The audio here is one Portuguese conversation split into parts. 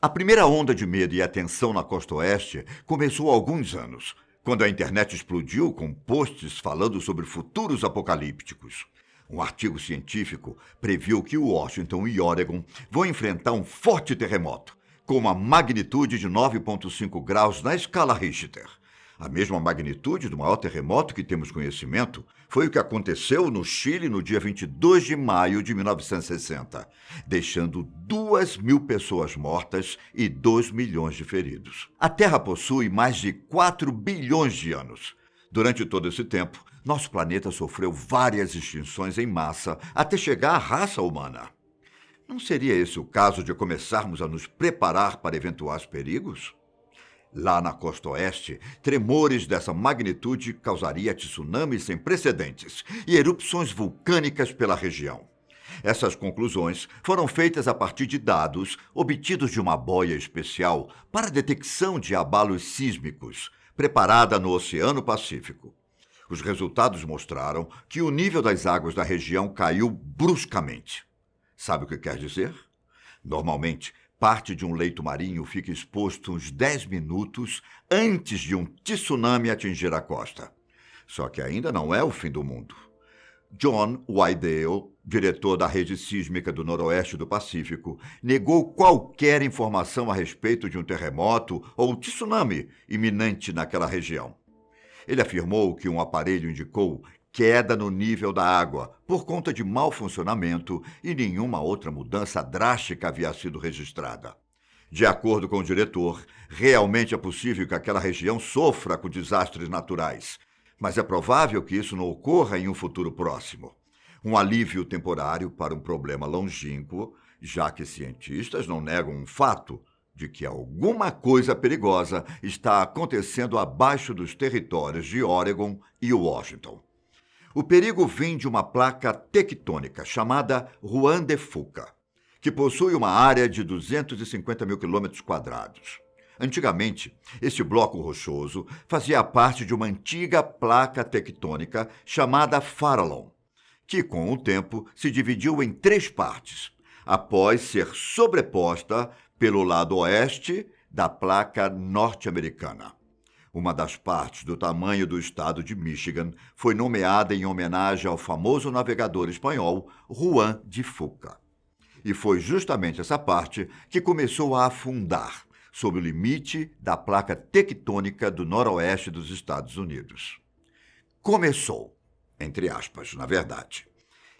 A primeira onda de medo e atenção na costa oeste começou há alguns anos, quando a internet explodiu com posts falando sobre futuros apocalípticos. Um artigo científico previu que Washington e Oregon vão enfrentar um forte terremoto, com uma magnitude de 9,5 graus na escala Richter. A mesma magnitude do maior terremoto que temos conhecimento foi o que aconteceu no Chile no dia 22 de maio de 1960, deixando 2.000 pessoas mortas e 2 milhões de feridos. A Terra possui mais de 4 bilhões de anos. Durante todo esse tempo, nosso planeta sofreu várias extinções em massa até chegar à raça humana. Não seria esse o caso de começarmos a nos preparar para eventuais perigos? Lá na costa oeste, tremores dessa magnitude causaria tsunamis sem precedentes e erupções vulcânicas pela região. Essas conclusões foram feitas a partir de dados obtidos de uma boia especial para a detecção de abalos sísmicos, preparada no Oceano Pacífico. Os resultados mostraram que o nível das águas da região caiu bruscamente. Sabe o que quer dizer? Normalmente, parte de um leito marinho fica exposto uns 10 minutos antes de um tsunami atingir a costa. Só que ainda não é o fim do mundo. John Wydale, diretor da Rede Sísmica do Noroeste do Pacífico, negou qualquer informação a respeito de um terremoto ou tsunami iminente naquela região. Ele afirmou que um aparelho indicou queda no nível da água por conta de mau funcionamento e nenhuma outra mudança drástica havia sido registrada. De acordo com o diretor, realmente é possível que aquela região sofra com desastres naturais, mas é provável que isso não ocorra em um futuro próximo. Um alívio temporário para um problema longínquo, já que cientistas não negam um fato de que alguma coisa perigosa está acontecendo abaixo dos territórios de Oregon e Washington. O perigo vem de uma placa tectônica chamada Juan de Fuca, que possui uma área de 250 mil quilômetros quadrados. Antigamente, este bloco rochoso fazia parte de uma antiga placa tectônica chamada Farallon, que com o tempo se dividiu em 3 partes, após ser sobreposta pelo lado oeste da placa norte-americana. Uma das partes do tamanho do estado de Michigan foi nomeada em homenagem ao famoso navegador espanhol Juan de Fuca. E foi justamente essa parte que começou a afundar, sob o limite da placa tectônica do noroeste dos Estados Unidos. Começou, entre aspas, na verdade.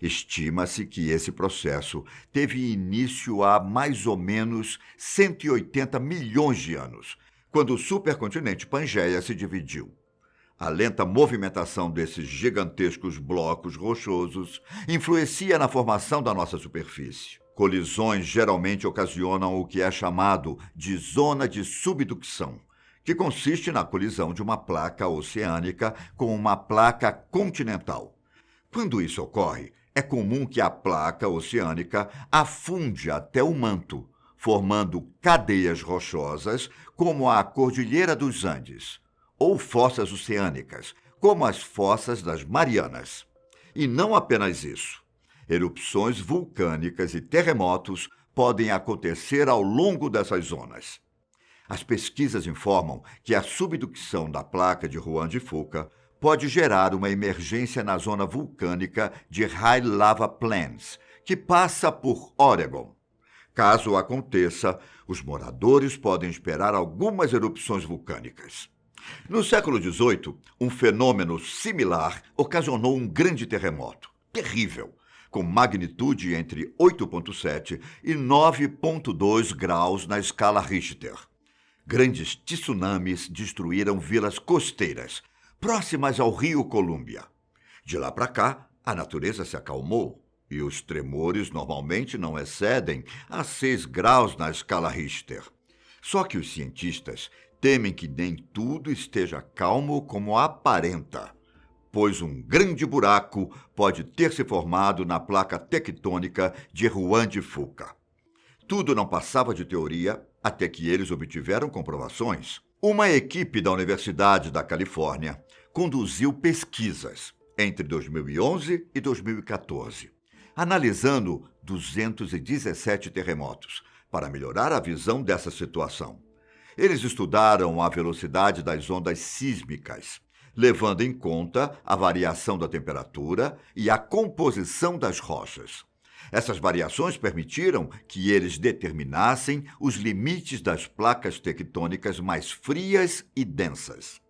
Estima-se que esse processo teve início há mais ou menos 180 milhões de anos, quando o supercontinente Pangeia se dividiu. A lenta movimentação desses gigantescos blocos rochosos influencia na formação da nossa superfície. Colisões geralmente ocasionam o que é chamado de zona de subducção, que consiste na colisão de uma placa oceânica com uma placa continental. Quando isso ocorre, é comum que a placa oceânica afunde até o manto, formando cadeias rochosas, como a Cordilheira dos Andes, ou fossas oceânicas, como as fossas das Marianas. E não apenas isso. Erupções vulcânicas e terremotos podem acontecer ao longo dessas zonas. As pesquisas informam que a subducção da placa de Juan de Fuca pode gerar uma emergência na zona vulcânica de High Lava Plains, que passa por Oregon. Caso aconteça, os moradores podem esperar algumas erupções vulcânicas. No século XVIII, um fenômeno similar ocasionou um grande terremoto, terrível, com magnitude entre 8,7 e 9,2 graus na escala Richter. Grandes tsunamis destruíram vilas costeiras, próximas ao rio Columbia. De lá para cá, a natureza se acalmou e os tremores normalmente não excedem a 6 graus na escala Richter. Só que os cientistas temem que nem tudo esteja calmo como aparenta, pois um grande buraco pode ter se formado na placa tectônica de Juan de Fuca. Tudo não passava de teoria até que eles obtiveram comprovações. Uma equipe da Universidade da Califórnia conduziu pesquisas entre 2011 e 2014, analisando 217 terremotos, para melhorar a visão dessa situação. Eles estudaram a velocidade das ondas sísmicas, levando em conta a variação da temperatura e a composição das rochas. Essas variações permitiram que eles determinassem os limites das placas tectônicas mais frias e densas.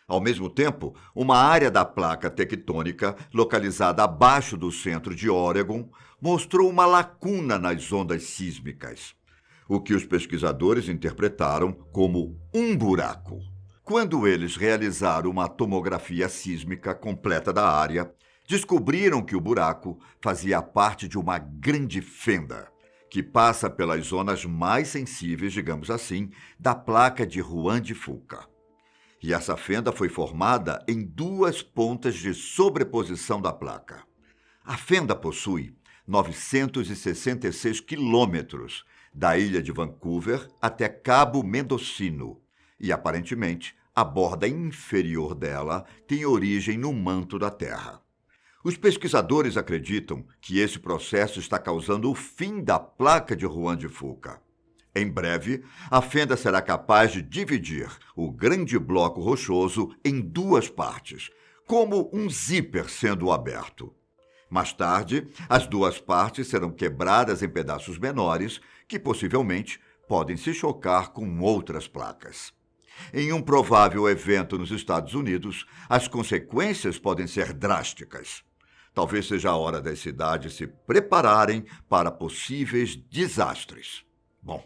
Ao mesmo tempo, uma área da placa tectônica, localizada abaixo do centro de Oregon, mostrou uma lacuna nas ondas sísmicas, o que os pesquisadores interpretaram como um buraco. Quando eles realizaram uma tomografia sísmica completa da área, descobriram que o buraco fazia parte de uma grande fenda, que passa pelas zonas mais sensíveis, digamos assim, da placa de Juan de Fuca. E essa fenda foi formada em duas pontas de sobreposição da placa. A fenda possui 966 quilômetros da ilha de Vancouver até Cabo Mendocino, e aparentemente a borda inferior dela tem origem no manto da Terra. Os pesquisadores acreditam que esse processo está causando o fim da placa de Juan de Fuca. Em breve, a fenda será capaz de dividir o grande bloco rochoso em duas partes, como um zíper sendo aberto. Mais tarde, as duas partes serão quebradas em pedaços menores, que possivelmente podem se chocar com outras placas. Em um provável evento nos Estados Unidos, as consequências podem ser drásticas. Talvez seja a hora das cidades se prepararem para possíveis desastres. Bom,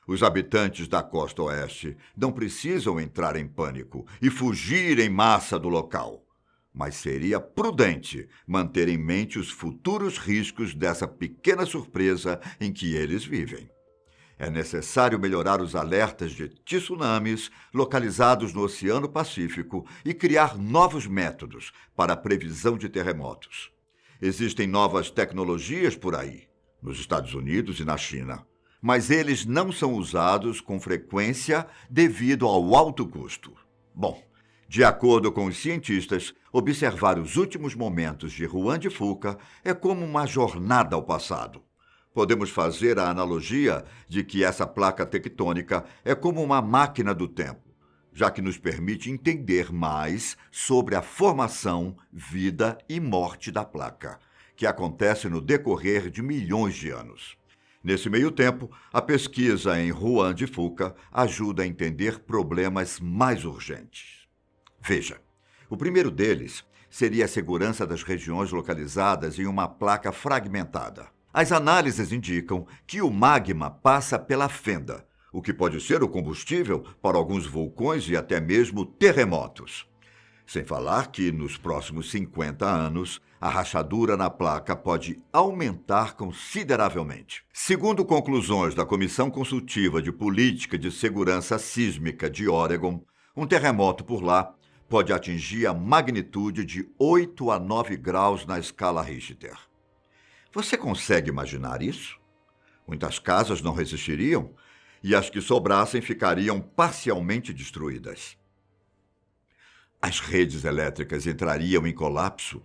os habitantes da costa oeste não precisam entrar em pânico e fugir em massa do local. Mas seria prudente manter em mente os futuros riscos dessa pequena surpresa em que eles vivem. É necessário melhorar os alertas de tsunamis localizados no Oceano Pacífico e criar novos métodos para a previsão de terremotos. Existem novas tecnologias por aí, nos Estados Unidos e na China, mas eles não são usados com frequência devido ao alto custo. Bom, de acordo com os cientistas, observar os últimos momentos de Juan de Fuca é como uma jornada ao passado. Podemos fazer a analogia de que essa placa tectônica é como uma máquina do tempo, já que nos permite entender mais sobre a formação, vida e morte da placa, que acontece no decorrer de milhões de anos. Nesse meio tempo, a pesquisa em Juan de Fuca ajuda a entender problemas mais urgentes. Veja, o primeiro deles seria a segurança das regiões localizadas em uma placa fragmentada. As análises indicam que o magma passa pela fenda, o que pode ser o combustível para alguns vulcões e até mesmo terremotos. Sem falar que, nos próximos 50 anos, a rachadura na placa pode aumentar consideravelmente. Segundo conclusões da Comissão Consultiva de Política de Segurança Sísmica de Oregon, um terremoto por lá pode atingir a magnitude de 8 a 9 graus na escala Richter. Você consegue imaginar isso? Muitas casas não resistiriam e as que sobrassem ficariam parcialmente destruídas. As redes elétricas entrariam em colapso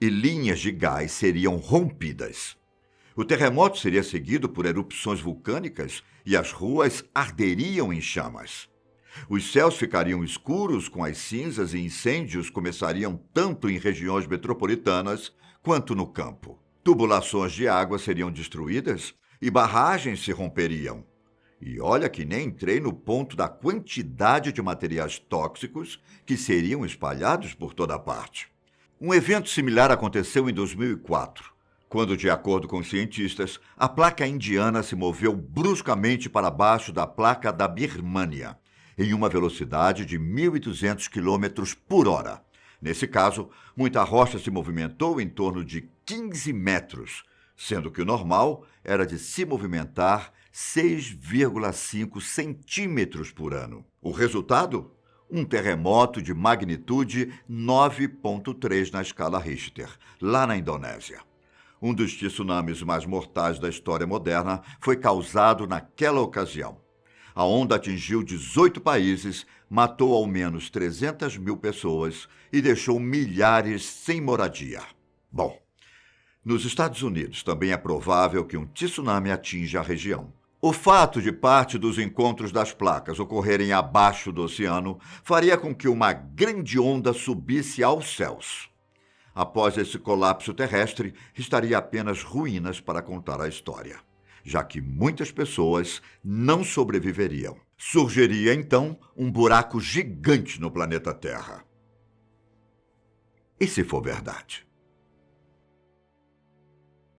e linhas de gás seriam rompidas. O terremoto seria seguido por erupções vulcânicas e as ruas arderiam em chamas. Os céus ficariam escuros com as cinzas e incêndios começariam tanto em regiões metropolitanas quanto no campo. Tubulações de água seriam destruídas e barragens se romperiam. E olha que nem entrei no ponto da quantidade de materiais tóxicos que seriam espalhados por toda parte. Um evento similar aconteceu em 2004, quando, de acordo com os cientistas, a placa indiana se moveu bruscamente para baixo da placa da Birmânia, em uma velocidade de 1.200 km por hora. Nesse caso, muita rocha se movimentou em torno de 15 metros, sendo que o normal era de se movimentar 6,5 centímetros por ano. O resultado? Um terremoto de magnitude 9,3 na escala Richter, lá na Indonésia. Um dos tsunamis mais mortais da história moderna foi causado naquela ocasião. A onda atingiu 18 países, matou ao menos 300 mil pessoas e deixou milhares sem moradia. Bom, nos Estados Unidos também é provável que um tsunami atinja a região, O fato de parte dos encontros das placas ocorrerem abaixo do oceano faria com que uma grande onda subisse aos céus. Após esse colapso terrestre, restaria apenas ruínas para contar a história, já que muitas pessoas não sobreviveriam. Surgiria, então, um buraco gigante no planeta Terra. E se for verdade?